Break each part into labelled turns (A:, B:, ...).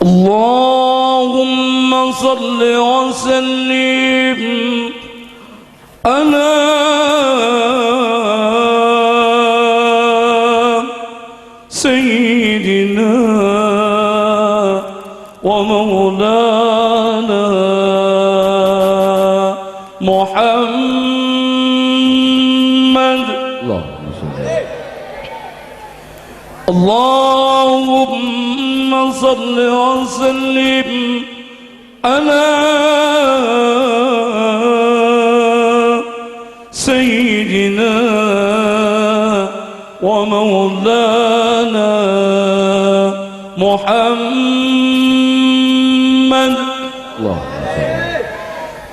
A: اللهم صل وسلم على سيدنا ومولانا محمد. اللهم صل وسلم على سيدنا ومولانا محمد.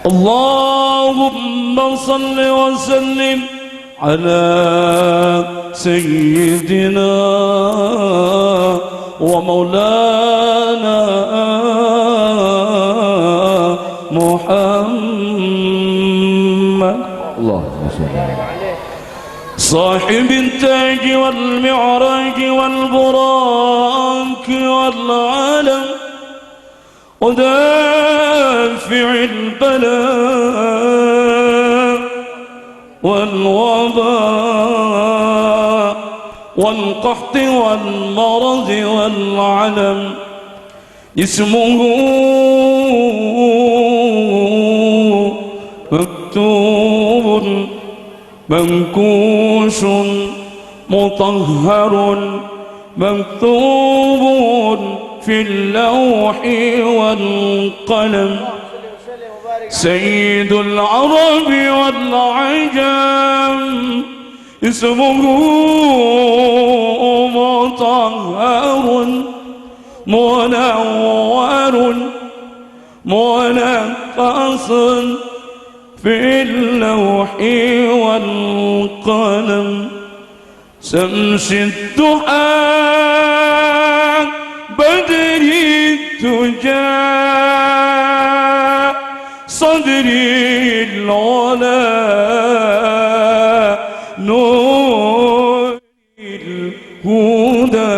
A: اللهم صل وسلم على سيدنا ومولانا محمد. صاحب التاج والمعراج والبراق والعالم ودافع البلاء والوباء والقحط والمرض والعلم. اسمه مكتوب منكوش مطهر مكتوب في اللوح والقلم. سيد العرب والعجم اسمه مطهر منور منقص في اللوح والقلم. شمس الضحى بدر الدجى صدري العلا نور الهدى.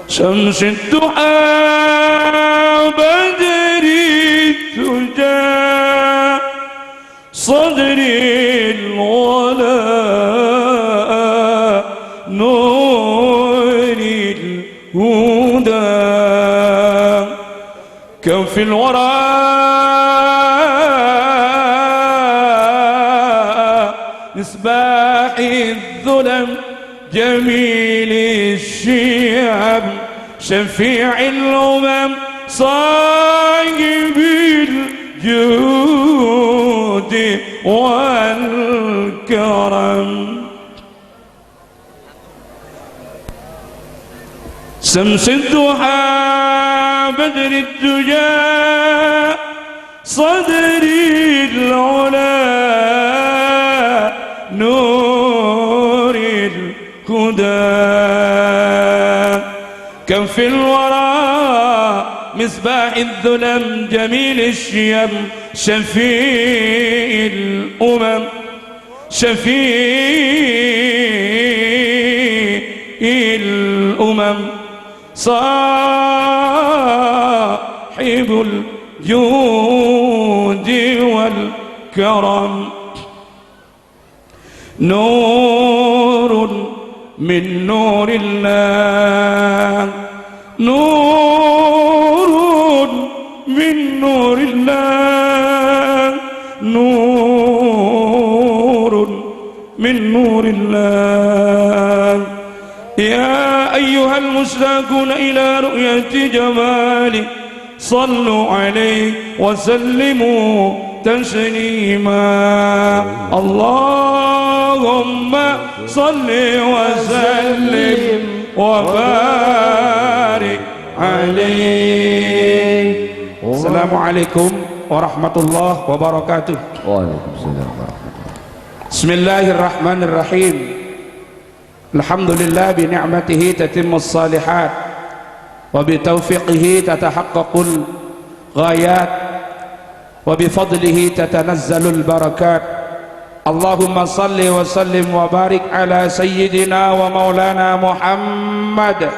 A: شمس الضحى بدر الدجى صدري العلا نور الهدى. كف الورى مصباح الظلم جميل الشياب شفيع الأمم صاحب الجود والكرم. شمس الضحى بدر الدجى صدري العلا نور الهدى. كف الورى مصباح الظلم جميل الشيم شفيع الأمم شفيع الأمم صاحب الجود والكرم. نور من نور الله نور من نور الله نور من نور الله. يا أيها المشتاقون إلى رؤية جماله صلوا عليه وسلموا تسليما. اللهم صل وسلم وبارك عليه. السلام عليكم ورحمة الله وبركاته.
B: وعليكم السلام ورحمة الله.
A: بسم الله الرحمن الرحيم. الحمد لله بنعمته تتم الصالحات وبتوفيقه تتحقق الغايات وبفضله تتنزل البركات. Allahumma salli wa sallim wa barik ala sayyidina wa maulana Muhammad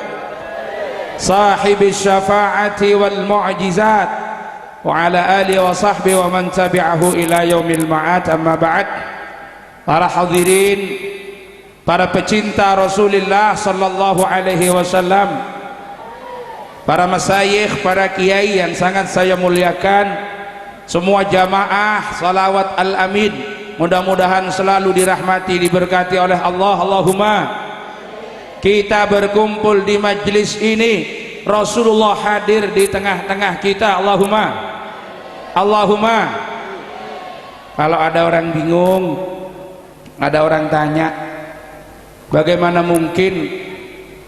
A: sahibi syafa'ati wal mu'jizat wa ala alihi wa sahbihi wa man tabi'ahu ila yaumil ma'ad. Amma ba'd. Para hadirin, para pecinta Rasulullah sallallahu alaihi wasallam, para masyayikh, para kiai yang sangat saya muliakan, semua jamaah salawat al-amin, mudah-mudahan selalu dirahmati, diberkati oleh Allah. Allahumma. Kita berkumpul di majlis ini, Rasulullah hadir di tengah-tengah kita. Allahumma. Allahumma. Kalau ada orang bingung, ada orang tanya, bagaimana mungkin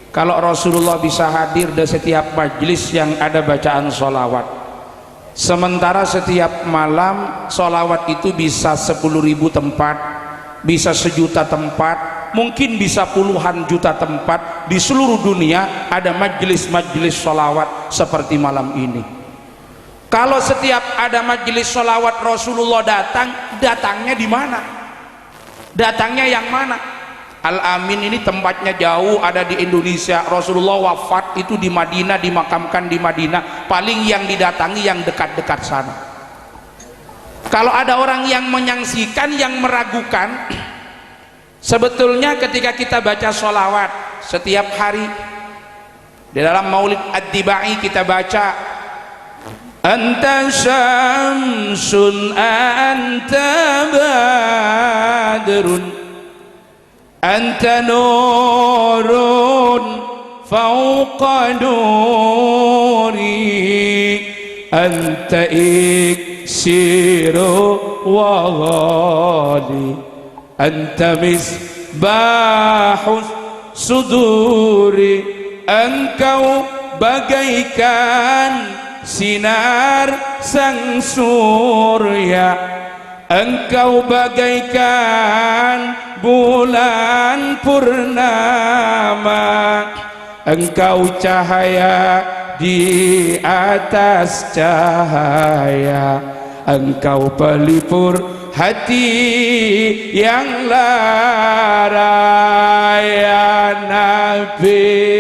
A: kalau Rasulullah bisa hadir di setiap majlis yang ada bacaan sholawat, sementara setiap malam sholawat itu bisa 10.000 tempat, bisa 1.000.000 tempat, mungkin bisa puluhan juta tempat di seluruh dunia ada majlis-majlis sholawat seperti malam ini. Kalau setiap ada majlis sholawat Rasulullah datang, datangnya di mana? Datangnya yang mana? Al-Amin ini tempatnya jauh, ada di Indonesia. Rasulullah wafat itu di Madinah, dimakamkan di Madinah. Paling yang didatangi yang dekat-dekat sana. Kalau ada orang yang menyaksikan, yang meragukan, sebetulnya ketika kita baca sholawat setiap hari, di dalam Maulid Ad-Dibai kita baca, Anta syamsun anta badrun Anta nurun fauqa nuri Anta iksiru wa ghali Anta misbahus suduri. Engkau bagaikan sinar sang surya, engkau bagaikan bulan purnama, engkau cahaya di atas cahaya, engkau pelipur hati yang lara, ya Nabi.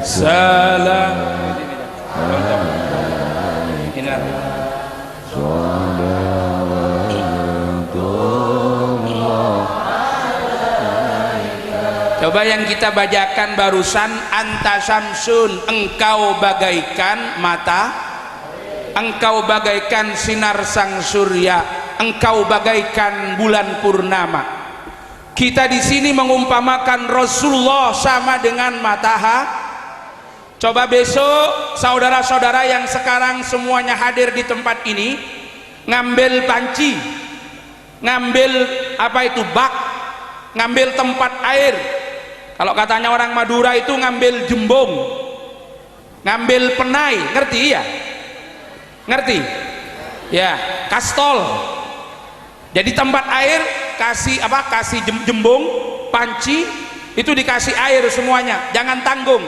A: Salam. Coba yang kita bacakan barusan, anta samsun, engkau bagaikan mata, engkau bagaikan sinar sang surya, engkau bagaikan bulan purnama. Kita di sini mengumpamakan Rasulullah sama dengan matahari. Coba besok saudara-saudara yang sekarang semuanya hadir di tempat ini ngambil panci, ngambil apa itu bak, ngambil tempat air. Kalau katanya orang Madura itu ngambil jembung, ngambil penai, ngerti ya? Ngerti? Ya, kastol. Jadi tempat air kasih apa? Kasih jembung, panci, itu dikasih air semuanya, jangan tanggung.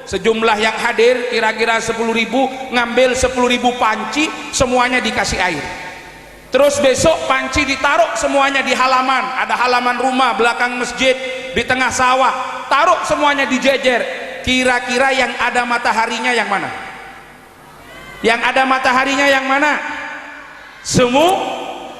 A: Sejumlah yang hadir kira-kira 10.000, ngambil 10.000 panci, semuanya dikasih air. Terus besok panci ditaruh semuanya di halaman, ada halaman rumah, belakang masjid, di tengah sawah, taruh semuanya dijejer. Kira-kira yang ada mataharinya yang mana? Yang ada mataharinya yang mana?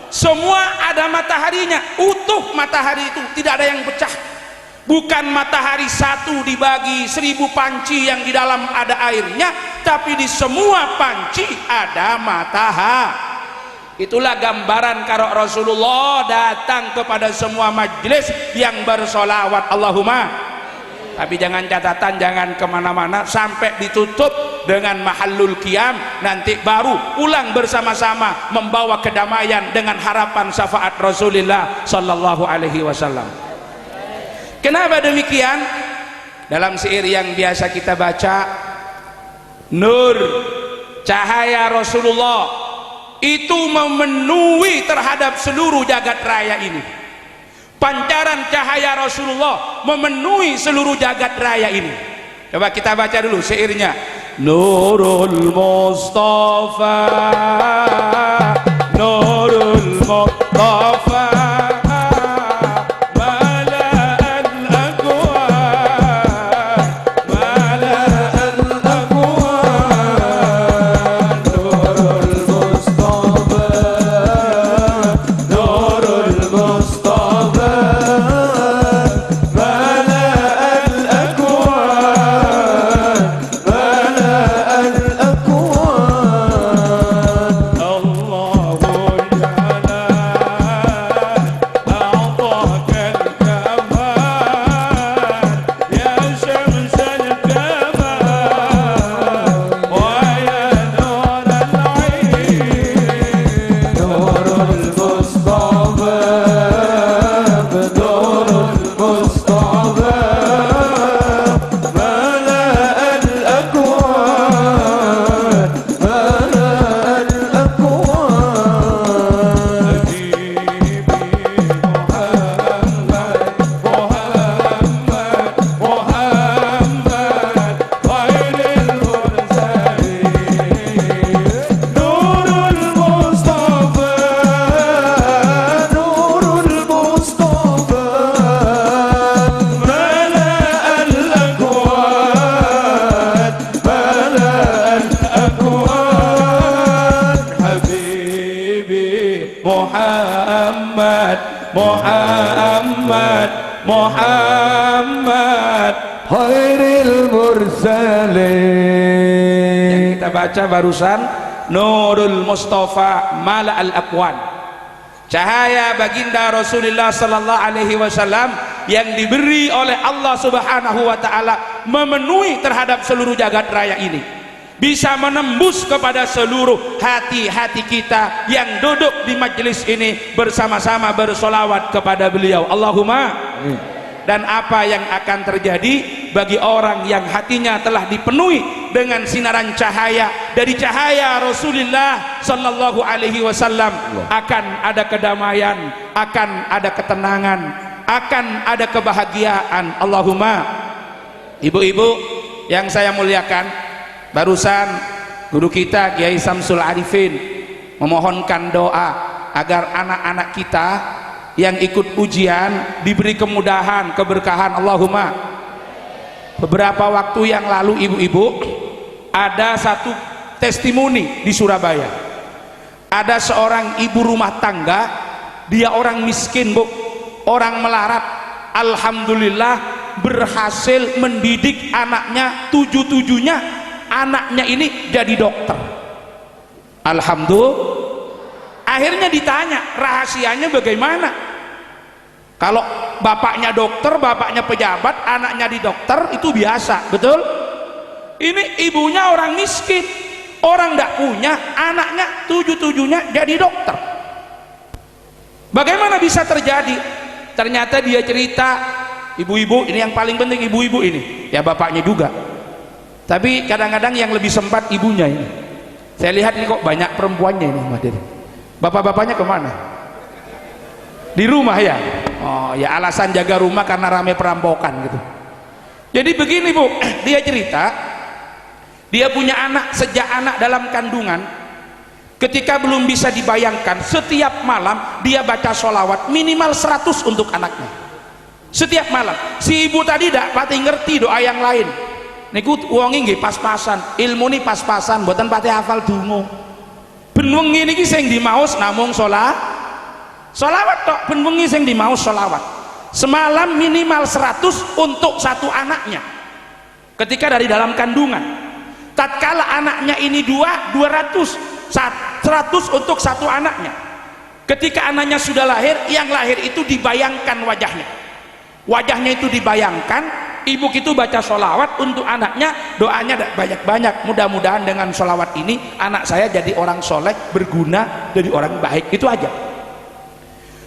A: Semua ada mataharinya, utuh matahari itu, tidak ada yang pecah. Bukan matahari satu dibagi 1.000 panci yang di dalam ada airnya, tapi di semua panci ada matahari. Itulah gambaran kalau Rasulullah datang kepada semua majlis yang bersolawat. Allahumma. Tapi jangan catatan, jangan kemana-mana sampai ditutup dengan mahallul qiyam, nanti baru pulang bersama-sama membawa kedamaian dengan harapan syafaat Rasulullah sallallahu alaihi wasallam. Kenapa demikian? Dalam syair yang biasa kita baca, nur cahaya Rasulullah itu memenuhi terhadap seluruh jagat raya ini. Pancaran cahaya Rasulullah memenuhi seluruh jagat raya ini. Coba kita baca dulu syairnya. Nurul Mustafa, Nurul Mustafa, Muhammad khairil mursalin. Yang kita baca barusan Nurul Mustafa mala al aqwan, cahaya baginda Rasulullah sallallahu alaihi wasallam yang diberi oleh Allah Subhanahu wa taala memenuhi terhadap seluruh jagat raya ini, bisa menembus kepada seluruh hati-hati kita yang duduk di majelis ini bersama-sama bersolawat kepada beliau. Allahumma. Dan apa yang akan terjadi bagi orang yang hatinya telah dipenuhi dengan sinaran cahaya dari cahaya Rasulullah sallallahu alaihi wasallam, akan ada kedamaian, akan ada ketenangan, akan ada kebahagiaan. Allahumma. Ibu-ibu yang saya muliakan, barusan guru kita Kiai Samsul Arifin memohonkan doa agar anak-anak kita yang ikut ujian diberi kemudahan, keberkahan. Allahumma. Beberapa waktu yang lalu ibu-ibu, ada satu testimoni di Surabaya. Ada seorang ibu rumah tangga, dia orang miskin bu, orang melarat. Alhamdulillah berhasil mendidik anaknya, tujuh-tujuhnya anaknya ini jadi dokter. Alhamdulillah. Akhirnya ditanya rahasianya bagaimana. Kalau bapaknya dokter, bapaknya pejabat, anaknya di dokter, itu biasa, betul? Ini ibunya orang miskin, orang tidak punya, anaknya tujuh-tujuhnya jadi dokter. Bagaimana bisa terjadi? Ternyata dia cerita, ibu-ibu ini yang paling penting, ibu-ibu ini ya, bapaknya juga, tapi kadang-kadang yang lebih sempat ibunya ini. Saya lihat ini kok banyak perempuannya ini, bapak-bapaknya kemana? Di rumah ya? Oh ya, alasan jaga rumah karena rame perampokan gitu. Jadi begini bu, dia cerita dia punya anak, sejak anak dalam kandungan, ketika belum bisa dibayangkan, setiap malam dia baca sholawat minimal 100 untuk anaknya setiap malam. Si ibu tadi tidak pati ngerti doa yang lain niku, wongi nggih pas-pasan, ilmu nih pas-pasan, mboten pati hafal donga. Ben wengi niki sing dimaos namung sholawat tok, ben wengi sing dimaos sholawat. Semalam minimal 100 untuk satu anaknya ketika dari dalam kandungan. Tatkala anaknya ini 200 100 untuk satu anaknya. Ketika anaknya sudah lahir, yang lahir itu dibayangkan wajahnya itu dibayangkan, ibu itu baca sholawat untuk anaknya, doanya banyak-banyak, mudah-mudahan dengan sholawat ini anak saya jadi orang soleh, berguna, jadi orang baik. Itu aja.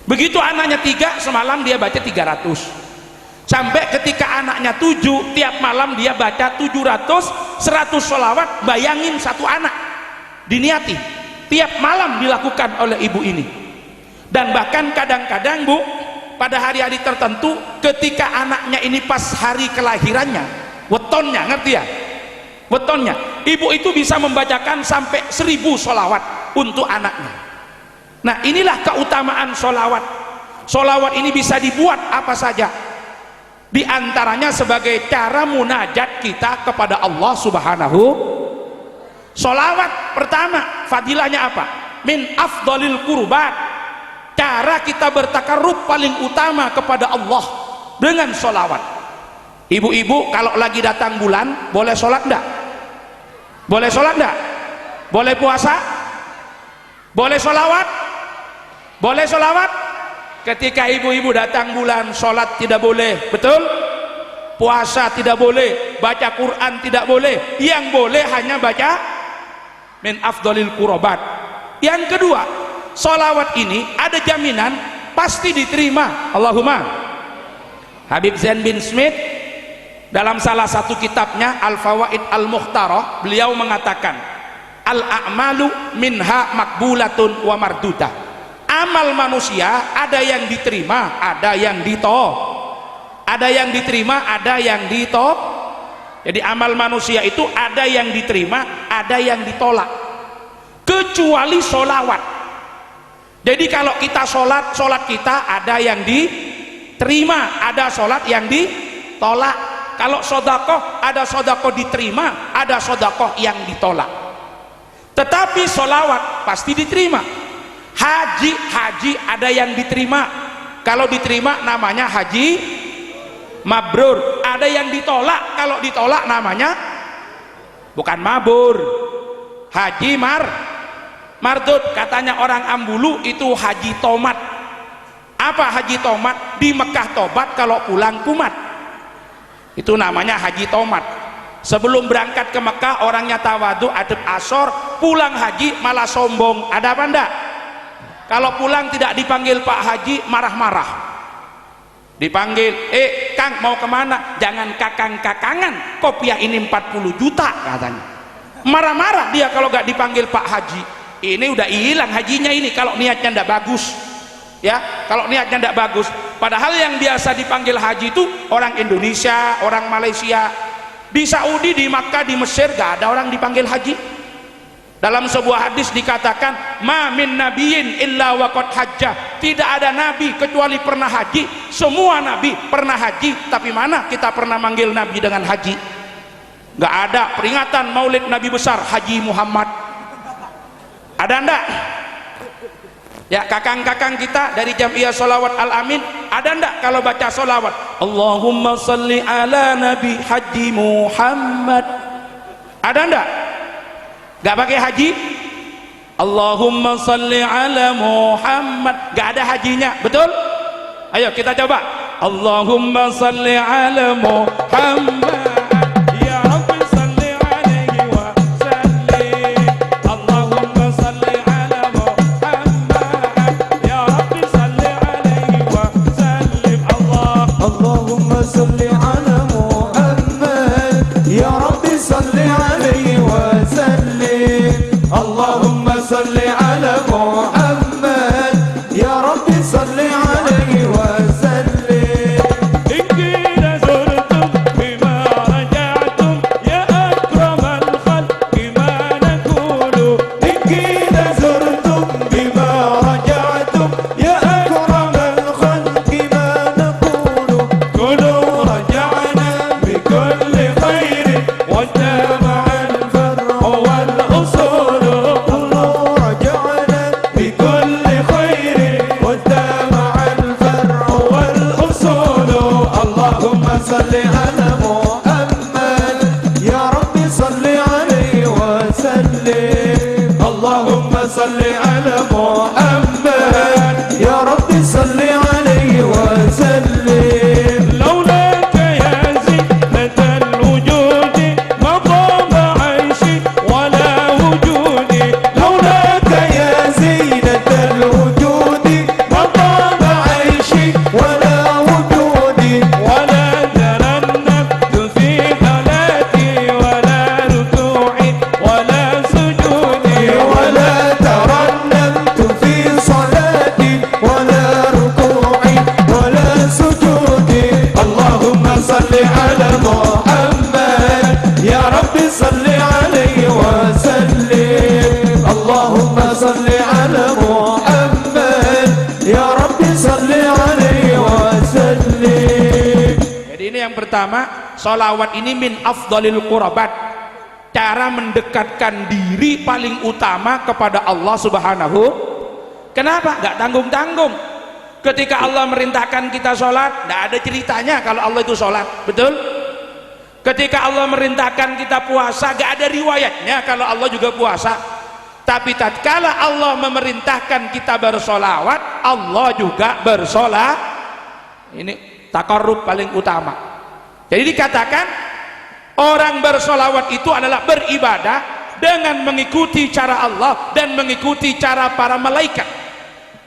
A: Begitu anaknya 3, semalam dia baca 300, sampai ketika anaknya 7, tiap malam dia baca 700, 100 sholawat. Bayangin satu anak diniati tiap malam dilakukan oleh ibu ini. Dan bahkan kadang-kadang Bu, pada hari-hari tertentu ketika anaknya ini pas hari kelahirannya, wetonnya, ngerti ya? Wetonnya, ibu itu bisa membacakan sampai 1000 sholawat untuk anaknya. Nah, inilah keutamaan sholawat. Sholawat ini bisa dibuat apa saja, di antaranya sebagai cara munajat kita kepada Allah Subhanahu. Sholawat pertama fadilahnya apa? Min afdalil qurbat, cara kita bertakarrub paling utama kepada Allah dengan sholawat. Ibu-ibu kalau lagi datang bulan boleh sholat enggak? Boleh sholat enggak? Boleh puasa? Boleh sholawat? Boleh sholawat? Ketika ibu-ibu datang bulan, sholat tidak boleh, betul? Puasa tidak boleh, baca Quran tidak boleh, yang boleh hanya baca min afdalil qurbat. Yang kedua, sholawat ini ada jaminan pasti diterima. Allahumma. Habib Zain bin Smith dalam salah satu kitabnya Al-Fawaid Al-Mukhtarah, beliau mengatakan al-a'malu minha makbulatun wa mardudah. Amal manusia ada yang diterima, ada yang ditolak. Ada yang diterima, ada yang ditolak. Jadi amal manusia itu ada yang diterima, ada yang ditolak. Kecuali sholawat. Jadi kalau kita sholat, sholat kita ada yang diterima, ada sholat yang ditolak. Kalau sodakoh, ada sodakoh diterima, ada sodakoh yang ditolak. Tetapi sholawat pasti diterima. Haji ada yang diterima, kalau diterima namanya haji mabrur. Ada yang ditolak, kalau ditolak namanya bukan mabur, haji mardud. Katanya orang Ambulu itu haji tomat. Apa haji tomat? Di Mekah tobat, kalau pulang kumat. Itu namanya haji tomat. Sebelum berangkat ke Mekah orangnya tawadu, adab asor, pulang haji malah sombong. Ada apa enggak? Kalau pulang tidak dipanggil Pak Haji, marah-marah. Dipanggil, Kang mau kemana? Jangan kakang-kakangan, kopiah ini 40 juta katanya. Marah-marah dia kalau gak dipanggil Pak Haji. Ini udah hilang hajinya ini kalau niatnya ndak bagus. Ya, kalau niatnya ndak bagus. Padahal yang biasa dipanggil haji itu orang Indonesia, orang Malaysia. Di Saudi, di Makkah, di Mesir gak ada orang dipanggil haji. Dalam sebuah hadis dikatakan, ma min nabiyyin illa waqad hajjah. Tidak ada nabi kecuali pernah haji. Semua nabi pernah haji, tapi mana kita pernah manggil nabi dengan haji? Gak ada peringatan maulid nabi besar Haji Muhammad. Ada enggak? Ya, kakang-kakang kita dari Jamiah Sholawat Al-Amin, ada enggak kalau baca sholawat Allahumma salli ala nabi Haji Muhammad? Ada enggak? Gak pakai haji? Allahumma salli ala Muhammad, gak ada hajinya, betul? Ayo kita coba. Allahumma salli ala Muhammad, ya Rabbi salli alaihi wa sallim. Allahumma salli ala Muhammad, ya Rabbi salli alaihi wa sallim. Allahumma salli ala Muhammad, ya Rabbi salli alaihi wa sallim. Allahumma salli ala Muhammad, ya Rabbi salli alaihi wa sallim. Ingkina zurtum bima raja'tum ya akramal khalqi ma nakulu. Ingkina zurtum bima raja'tum ya akramal khalqi ma nakulu. Kulu raja'na bi kulli khairin wa jama'al far'u wal usul. صل على محمد يا رب صل عليه وسلم. اللهم صل على محمد يا رب صل عليه وسلم. لولاك يا زينة الوجود ما ضام عيشي ولا وجودي. لولاك يا زينة الوجود ما ضام عيشي ولا وجودي. ولا pertama, sholawat ini min afdalil qurabat, cara mendekatkan diri paling utama kepada Allah Subhanahu. Kenapa? Gak tanggung-tanggung. Ketika Allah merintahkan kita sholat, gak ada ceritanya kalau Allah itu sholat, betul? Ketika Allah merintahkan kita puasa, gak ada riwayatnya kalau Allah juga puasa. Tapi tatkala Allah memerintahkan kita bersolawat, Allah juga bersolat. Ini takarrub paling utama. Jadi dikatakan orang bersolawat itu adalah beribadah dengan mengikuti cara Allah dan mengikuti cara para malaikat.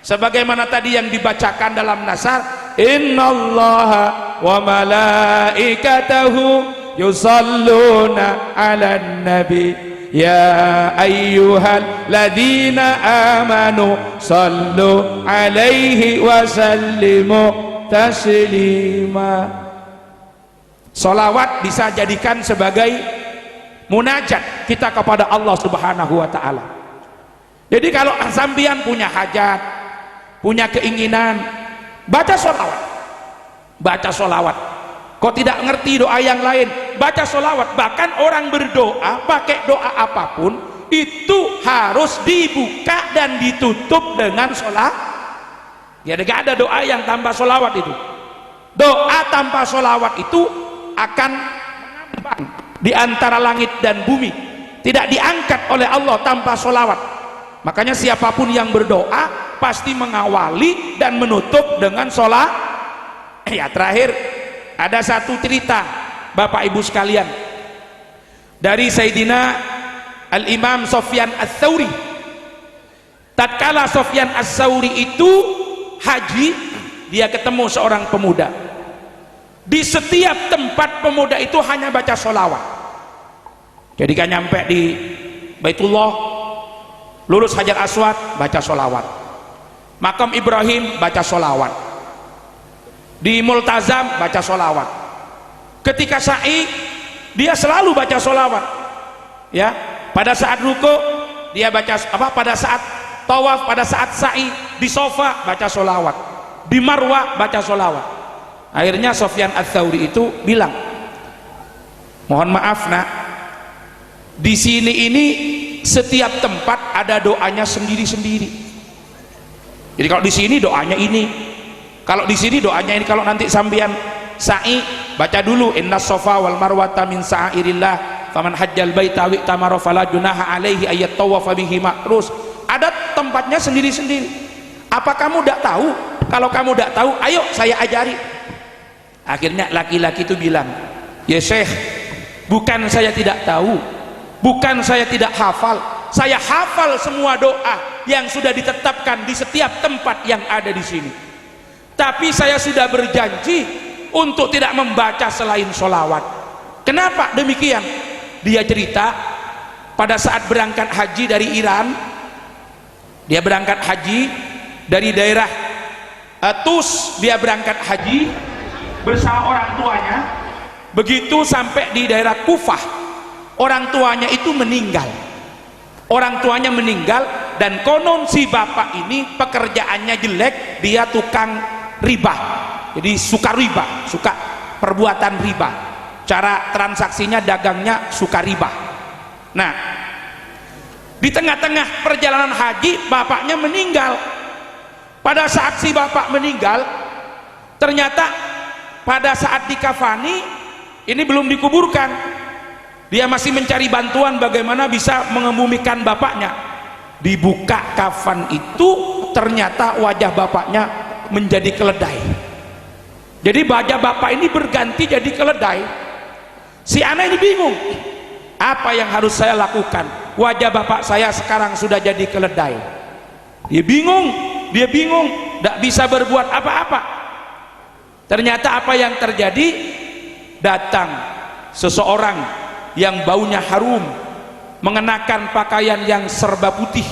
A: Sebagaimana tadi yang dibacakan dalam nasar, innallaha wa malaikatahu yusalluna 'alan nabi ya ayyuhalladzina amanu sallu 'alaihi wa sallimu taslima. Salawat bisa jadikan sebagai munajat kita kepada Allah Subhanahu wa taala. Jadi kalau sampean punya hajat, punya keinginan, baca sholawat. Baca sholawat. Kok tidak ngerti doa yang lain, baca sholawat. Bahkan orang berdoa pakai doa apapun itu harus dibuka dan ditutup dengan sholat. Ya, tidak ada doa yang tanpa sholawat itu. Doa tanpa sholawat itu akan mengambang di antara langit dan bumi, tidak diangkat oleh Allah tanpa sholawat. Makanya siapapun yang berdoa pasti mengawali dan menutup dengan sholat. Ya, terakhir ada satu cerita Bapak Ibu sekalian dari Sayyidina Al-Imam Sufyan Ats-Tsauri. Tatkala Sufyan Ats-Tsauri itu haji, dia ketemu seorang pemuda. Di setiap tempat pemuda itu hanya baca sholawat. Jadi kan nyampe di Baitullah, lulus Hajar Aswad, baca sholawat. Makam Ibrahim, baca sholawat. Di Multazam, baca sholawat. Ketika sa'i, dia selalu baca sholawat. Ya, pada saat ruku dia baca pada saat tawaf, pada saat sa'i, di sofa baca sholawat, di marwah baca sholawat. Akhirnya Sufyan Ats-Tsauri itu bilang, mohon maaf nak, di sini ini setiap tempat ada doanya sendiri-sendiri. Jadi kalau di sini doanya ini, kalau di sini doanya ini. Kalau nanti sambian sa'i, baca dulu innas safa wal marwata min sa'airillah faman hajjal baita wa tamara fala junaha alaihi ayat tawafa bihima. Terus ada tempatnya sendiri-sendiri. Apa kamu tidak tahu? Kalau kamu tidak tahu, ayo saya ajari. Akhirnya laki-laki itu bilang, ya Syekh, bukan saya tidak tahu, bukan saya tidak hafal, saya hafal semua doa yang sudah ditetapkan di setiap tempat yang ada di sini. Tapi saya sudah berjanji untuk tidak membaca selain sholawat. Kenapa demikian? Dia cerita pada saat berangkat haji dari Iran, dia berangkat haji dari daerah Tus, dia berangkat haji bersama orang tuanya. Begitu sampai di daerah Kufah, orang tuanya itu meninggal. Orang tuanya meninggal dan konon si bapak ini pekerjaannya jelek, dia tukang riba. Jadi suka riba, suka perbuatan riba. Cara transaksinya, dagangnya suka riba. Nah, di tengah-tengah perjalanan haji bapaknya meninggal. Pada saat si bapak meninggal, ternyata pada saat dikafani ini belum dikuburkan, dia masih mencari bantuan bagaimana bisa mengebumikan bapaknya. Dibuka kafan itu, ternyata wajah bapaknya menjadi keledai. Jadi wajah bapak ini berganti jadi keledai. Si anak ini bingung, apa yang harus saya lakukan? Wajah bapak saya sekarang sudah jadi keledai. Dia bingung, tidak bisa berbuat apa-apa. Ternyata apa yang terjadi? Datang seseorang yang baunya harum, mengenakan pakaian yang serba putih,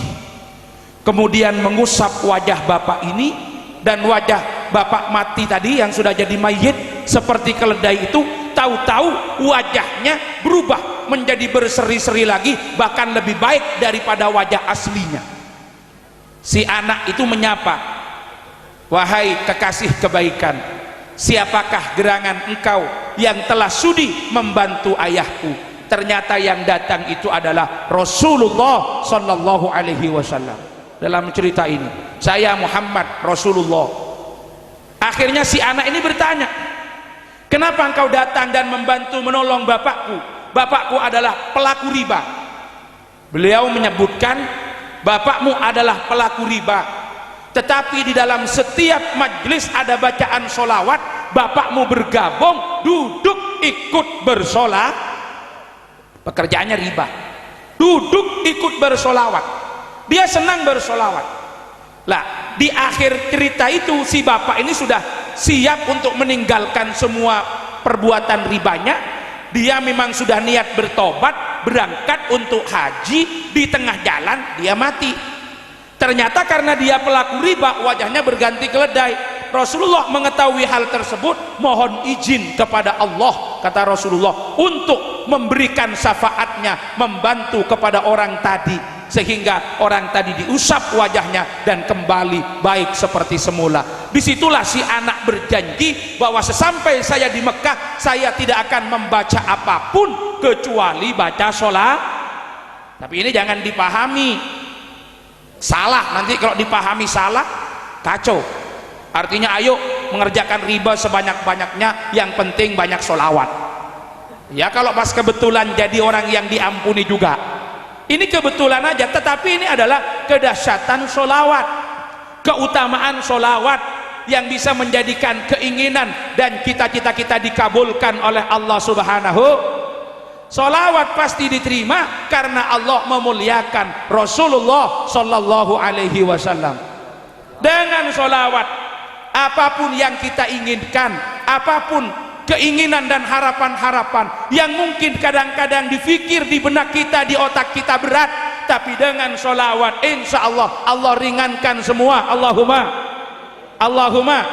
A: kemudian mengusap wajah bapak ini, dan wajah bapak mati tadi yang sudah jadi mayit seperti keledai itu, tahu-tahu wajahnya berubah menjadi berseri-seri lagi, bahkan lebih baik daripada wajah aslinya. Si anak itu menyapa, wahai kekasih kebaikan, siapakah gerangan engkau yang telah sudi membantu ayahku. Ternyata yang datang itu adalah Rasulullah sallallahu alaihi wasallam. Dalam cerita ini, saya Muhammad Rasulullah. Akhirnya si anak ini bertanya, kenapa engkau datang dan membantu menolong bapakku? Bapakku adalah pelaku riba. Beliau menyebutkan, bapakmu adalah pelaku riba, tetapi di dalam setiap majlis ada bacaan solawat, bapakmu bergabung, duduk ikut bersolat. Pekerjaannya riba, duduk ikut bersolawat, dia senang bersolawat. Lah, di akhir cerita itu si bapak ini sudah siap untuk meninggalkan semua perbuatan ribanya. Dia memang sudah niat bertobat, berangkat untuk haji. Di tengah jalan dia mati. Ternyata karena dia pelaku riba, wajahnya berganti keledai. Rasulullah mengetahui hal tersebut, mohon izin kepada Allah, kata Rasulullah, untuk memberikan syafaatnya, membantu kepada orang tadi, sehingga orang tadi diusap wajahnya dan kembali baik seperti semula. Disitulah si anak berjanji bahwa sesampai saya di Mekah, saya tidak akan membaca apapun kecuali baca sholat. Tapi ini jangan dipahami salah, nanti kalau dipahami salah kacau. Artinya ayo mengerjakan riba sebanyak-banyaknya, yang penting banyak sholawat. Ya kalau pas kebetulan jadi orang yang diampuni juga, ini kebetulan aja. Tetapi ini adalah kedahsyatan sholawat, keutamaan sholawat yang bisa menjadikan keinginan dan cita-cita kita dikabulkan oleh Allah Subhanahu. Sholawat pasti diterima karena Allah memuliakan Rasulullah Sallallahu Alaihi Wasallam. Dengan sholawat, apapun yang kita inginkan, apapun keinginan dan harapan-harapan yang mungkin kadang-kadang dipikir di benak kita, di otak kita berat, tapi dengan sholawat insya Allah Allah ringankan semua. Allahumma.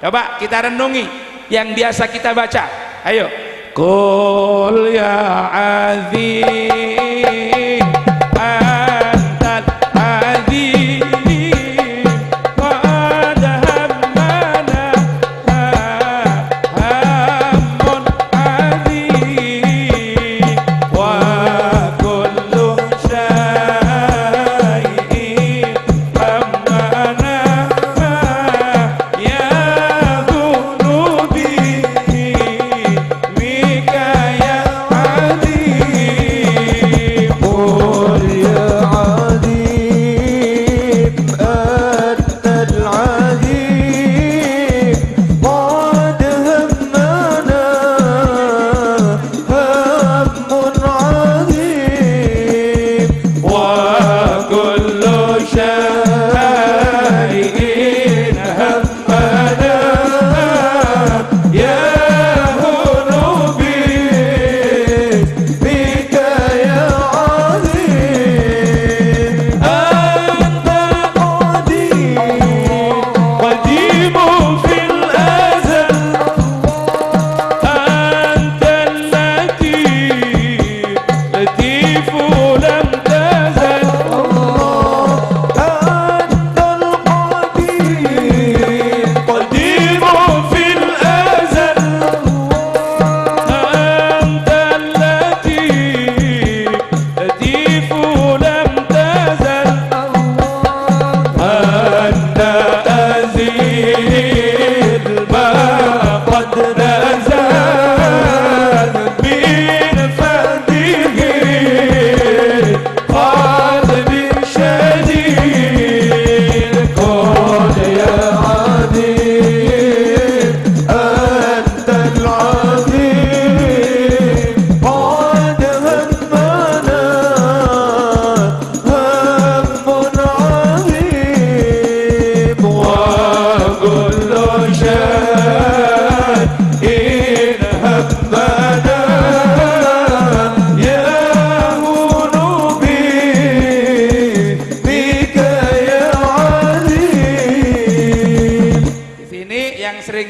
A: Coba kita renungi yang biasa kita baca. Ayo, Qul ya azim antal azim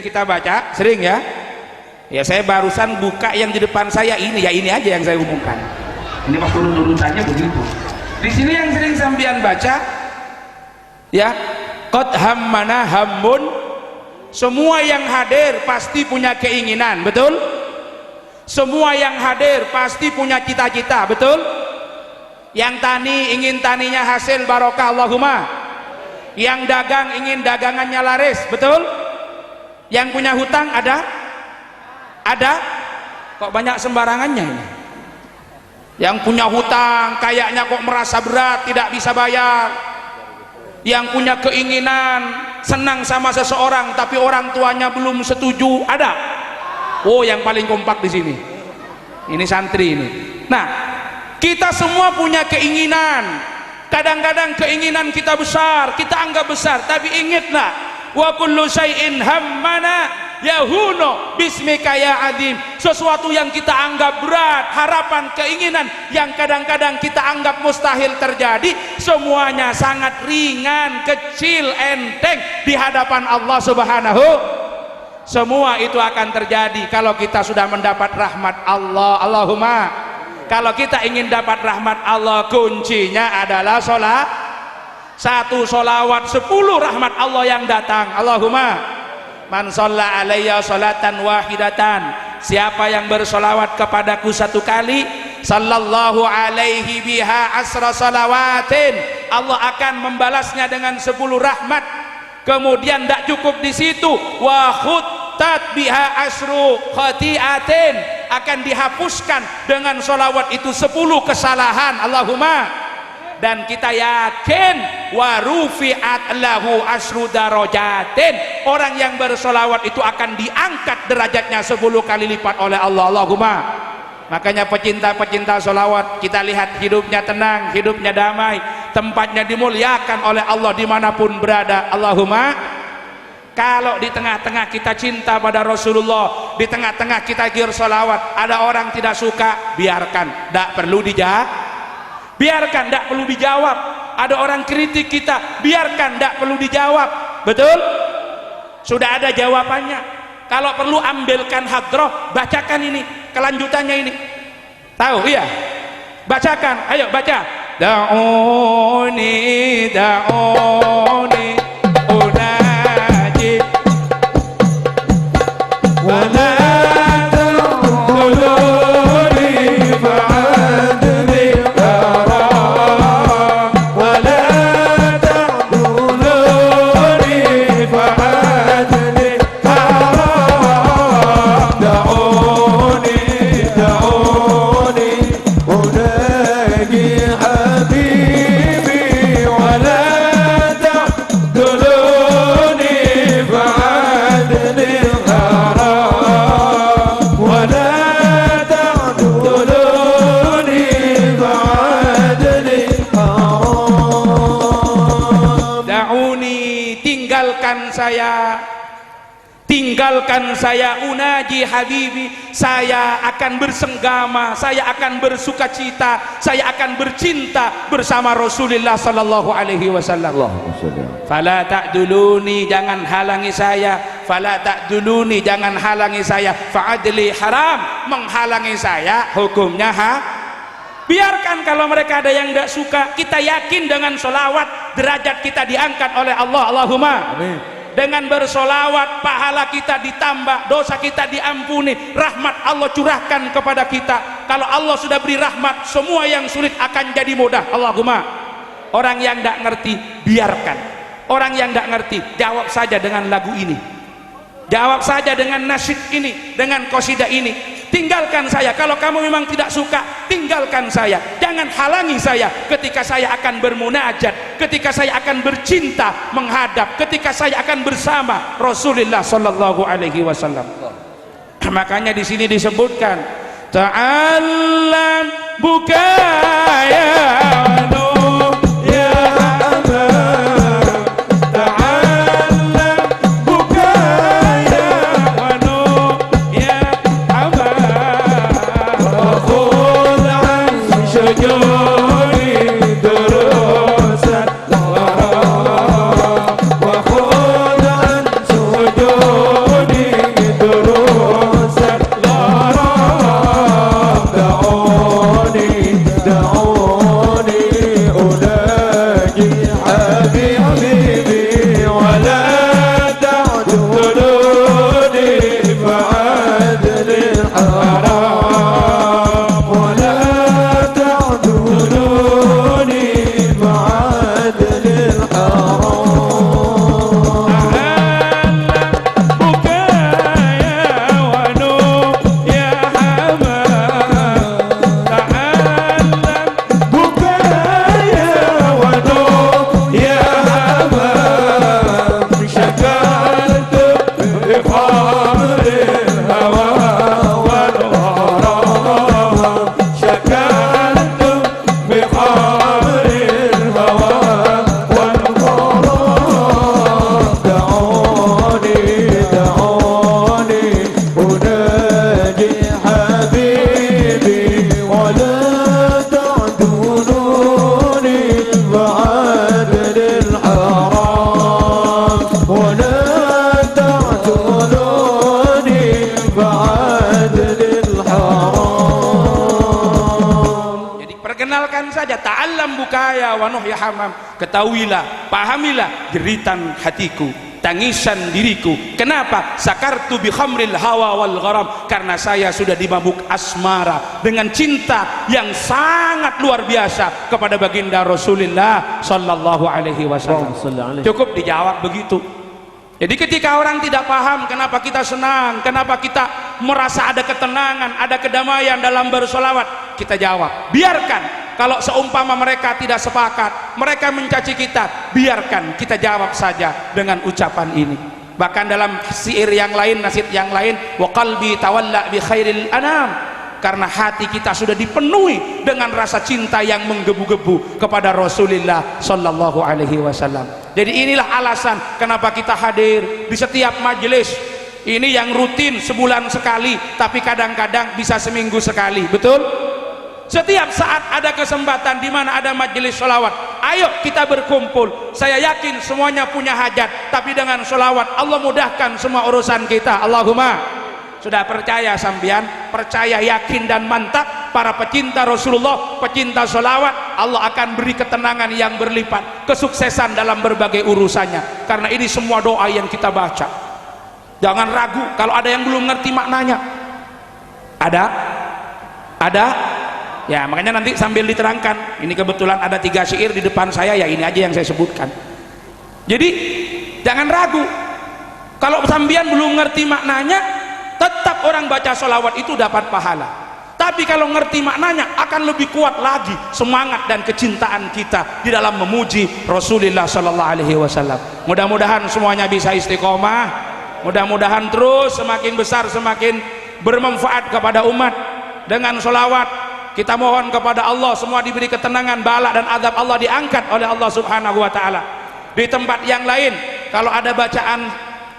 A: kita baca, sering ya. Ya saya barusan buka yang di depan saya ini, ya ini aja yang saya umumkan. Ini waktu urutannya begitu. Di sini yang sering sambian baca, ya, qad hammana hammun Semua yang hadir pasti punya keinginan, betul? Semua yang hadir pasti punya cita-cita, betul? Yang tani ingin taninya hasil barokah, Allahumma. Yang dagang ingin dagangannya laris, betul? Yang punya hutang ada? Ada? Kok banyak sembarangannya ini? Yang punya hutang kayaknya kok merasa berat, tidak bisa bayar. Yang punya keinginan senang sama seseorang tapi orang tuanya belum setuju, ada? Oh, yang paling kompak di sini ini santri ini. Nah, kita semua punya keinginan. Kadang-kadang keinginan kita besar, kita anggap besar, tapi ingatlah, wa kullu syai'in hammana yahuno bismika ya adim. Sesuatu yang kita anggap berat, harapan, keinginan yang kadang-kadang kita anggap mustahil terjadi, semuanya sangat ringan, kecil, enteng di hadapan Allah Subhanahu. Semua itu akan terjadi kalau kita sudah mendapat rahmat Allah. Allahumma. Kalau kita ingin dapat rahmat Allah, kuncinya adalah sholat. 1 sholawat, 10 rahmat Allah yang datang. Allahumma man shalla alayya sholatan wahidatan, siapa yang bersolawat kepadaku 1 kali, sallallahu alaihi biha asra salawatin, Allah akan membalasnya dengan 10 rahmat. Kemudian tidak cukup di situ, wa khuttat biha asru khati'atin, akan dihapuskan dengan solawat itu 10 kesalahan. Allahumma. Dan kita yakin wa rufi'at lahu asru darajatin, orang yang bersolawat itu akan diangkat derajatnya 10 kali lipat oleh Allah. Allahumma. Makanya pecinta-pecinta solawat, kita lihat hidupnya tenang, hidupnya damai, tempatnya dimuliakan oleh Allah dimanapun berada. Allahumma. Kalau di tengah-tengah kita cinta pada Rasulullah, di tengah-tengah kita bersolawat, ada orang tidak suka, biarkan, tidak perlu dijawab. Biarkan, tidak perlu dijawab. Ada orang kritik kita, biarkan, tidak perlu dijawab. Betul? Sudah ada jawabannya. Kalau perlu ambilkan hadroh, bacakan ini kelanjutannya ini. Tahu? Iya. Bacakan, ayo baca. Da'uni da'uni unaji wala tinggalkan saya unaji habibi, saya akan bersenggama, saya akan bersukacita, saya akan bercinta bersama Rasulullah sallallahu alaihi wasallam. Fala ta'duluni, jangan halangi saya. Fala ta'duluni, jangan halangi saya. Fa'adli haram, menghalangi saya hukumnya biarkan. Kalau mereka ada yang tidak suka, kita yakin dengan solawat derajat kita diangkat oleh Allah. Allahumma. Amin. Dengan bersolawat pahala kita ditambah, dosa kita diampuni, rahmat Allah curahkan kepada kita. Kalau Allah sudah beri rahmat, semua yang sulit akan jadi mudah. Allahumma. Orang yang tidak ngerti, biarkan. Orang yang tidak ngerti, jawab saja dengan lagu ini, jawab saja dengan nasyid ini, dengan qasidah ini. Tinggalkan saya. Kalau kamu memang tidak suka, tinggalkan saya. Jangan halangi saya ketika saya akan bermunajat, ketika saya akan bercinta menghadap, ketika saya akan bersama Rasulullah sallallahu alaihi wasallam. Makanya di sini disebutkan, ta'allam bukaya دعوني bukaya wa nuhya hamam. Ketahuilah, pahamilah jeritan hatiku, tangisan diriku. Kenapa? Sakartu bi khamril hawa wal gharam, karena saya sudah dimabuk asmara dengan cinta yang sangat luar biasa kepada baginda Rasulullah sallallahu alaihi wasallam. Cukup dijawab begitu. Jadi ketika orang tidak paham kenapa kita senang, kenapa kita merasa ada ketenangan, ada kedamaian dalam bersolawat, kita jawab, biarkan. Kalau seumpama mereka tidak sepakat, mereka mencaci kita, biarkan kita jawab saja dengan ucapan ini. Bahkan dalam syair yang lain, nasid yang lain, wa qalbi tawalla bi khairil anam, karena hati kita sudah dipenuhi dengan rasa cinta yang menggebu-gebu kepada Rasulullah sallallahu alaihi wasallam. Jadi inilah alasan kenapa kita hadir di setiap majelis ini yang rutin sebulan sekali, tapi kadang-kadang bisa seminggu sekali. Betul? Setiap saat ada kesempatan di mana ada majelis sholawat, ayo kita berkumpul. Saya yakin semuanya punya hajat, tapi dengan sholawat Allah mudahkan semua urusan kita. Allahumma. Sudah percaya sampean, percaya, yakin dan mantap, para pecinta Rasulullah, pecinta sholawat, Allah akan beri ketenangan yang berlipat, kesuksesan dalam berbagai urusannya. Karena ini semua doa yang kita baca. Jangan ragu kalau ada yang belum ngerti maknanya. Ada? Ya, makanya nanti sambil diterangkan. Ini kebetulan ada 3 syair di depan saya, ya ini aja yang saya sebutkan. Jadi jangan ragu. Kalau sampean belum ngerti maknanya, tetap orang baca sholawat itu dapat pahala. Tapi kalau ngerti maknanya akan lebih kuat lagi semangat dan kecintaan kita di dalam memuji Rasulullah sallallahu alaihi wasallam. Mudah-mudahan semuanya bisa istiqomah. Mudah-mudahan terus semakin besar, semakin bermanfaat kepada umat. Dengan sholawat kita mohon kepada Allah semua diberi ketenangan, bala dan azab Allah diangkat oleh Allah subhanahu wa ta'ala. Di tempat yang lain kalau ada bacaan,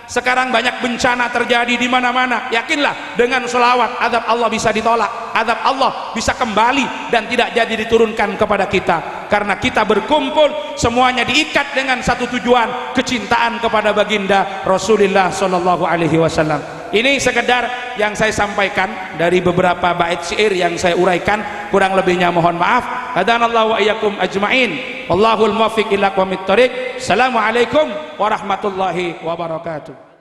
A: sekarang banyak bencana terjadi di mana-mana, yakinlah dengan sholawat azab Allah bisa ditolak, azab Allah bisa kembali dan tidak jadi diturunkan kepada kita, karena kita berkumpul semuanya diikat dengan satu tujuan, kecintaan kepada baginda Rasulullah sallallahu alaihi wasallam. Ini sekedar yang saya sampaikan dari beberapa bait syair yang saya uraikan, kurang lebihnya mohon maaf. Hadanallahu wa iyyakum ajmain. Wallahul muwaffiq ila aqwamit thoriq. Assalamualaikum warahmatullahi wabarakatuh.